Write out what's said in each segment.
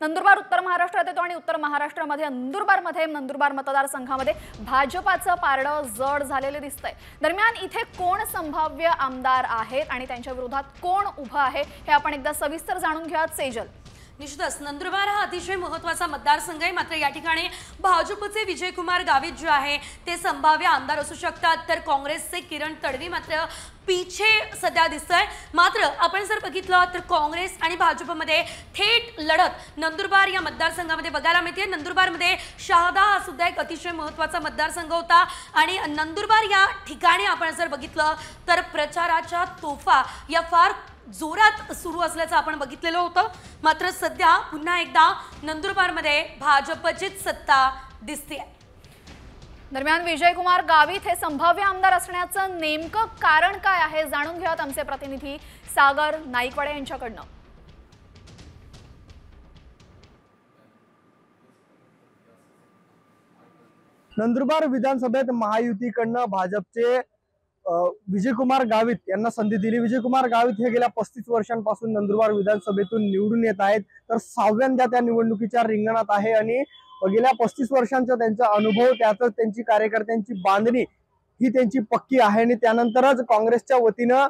नंदुरबार उत्तर महाराष्ट्रात येतो आणि उत्तर महाराष्ट्रामध्ये नंदुरबार मतदारसंघामध्ये भाजपाचं पारडं जड झालेले दिसतंय। दरम्यान इथे कोण संभाव्य आमदार आहेत आणि त्यांच्या विरोधात कोण उभं आहे हे आपण एकदा सविस्तर जाणून घेऊयात। सेजल, निश्चितच नंदुरबार हा अतिशय महत्त्वाचा मतदारसंघ आहे। मात्र या ठिकाणी भाजपचे विजयकुमार गावित जे आहे ते संभाव्य आमदार असू शकतात, तर काँग्रेसचे किरण तडवी मात्र पीछे सध्या दिसतंय। मात्र आपण जर बघितलं तर काँग्रेस आणि भाजपमध्ये थेट लढत नंदुरबार या मतदारसंघामध्ये बघायला मिळते। नंदुरबारमध्ये शहादा हा सुद्धा एक अतिशय महत्त्वाचा मतदारसंघ होता आणि नंदुरबार या ठिकाणी आपण जर बघितलं तर प्रचाराच्या तोफा या फार जोरात सुरू असल्याचं आपण बघितलेलं होतं। मात्र सध्या पुन्हा एकदा नंदुरबारमध्ये भाजपचीच सत्ता दिसते। दरम्यान विजयकुमार गावित हे संभाव्य आमदार असण्याचं नेमकं कारण काय आहे जाणून घेऊयात आमचे प्रतिनिधी सागर नाईकवाडे यांच्याकडनं। नंदुरबार विधानसभेत महायुतीकडनं भाजपचे विजयकुमार गावित यांना संधी दिली। विजयकुमार गावित हे गेल्या 35 वर्षांपासून नंदुरबार विधानसभेतून निवडून येत आहेत, तर 6व्यांदा त्या निवडणुकीच्या रिंगणात आहे आणि गेल्या 35 वर्षांचा त्यांचा अनुभव, त्यातच त्यांची कार्यकर्त्यांची बांधणी ही त्यांची पक्की आहे आणि त्यानंतरच काँग्रेसच्या वतीनं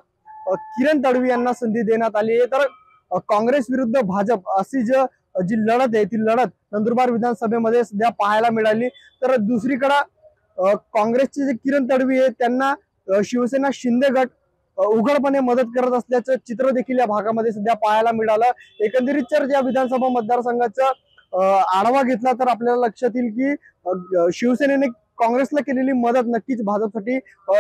किरण तडवी यांना संधी देण्यात आली आहे। तर काँग्रेस विरुद्ध भाजप अशी जी लढत आहे ती लढत नंदुरबार विधानसभेमध्ये सध्या पाहायला मिळाली। तर दुसरीकडे काँग्रेसचे जे किरण तडवी आहे त्यांना शिवसेना शिंदे गट उघडपणे मदत करत असल्याचं चित्र देखील या भागामध्ये सध्या पाहायला मिळालं। एकंदरीत जर या विधानसभा मतदारसंघाचा आढावा घेतला तर आपल्याला लक्षात येईल की शिवसेनेने काँग्रेसला केलेली मदत नक्कीच भाजपसाठी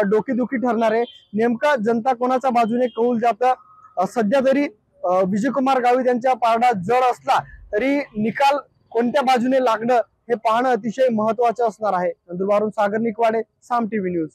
डोकेदुखी ठरणार आहे। नेमका जनता कोणाच्या बाजूने कौल जातं, सध्या तरी विजयकुमार गावित यांच्या पारडा जड असला तरी निकाल कोणत्या बाजूने लागणं हे पाहणं अतिशय महत्त्वाचं असणार आहे। नंदुरबारून सागर निकवाडे, साम टीव्ही न्यूज।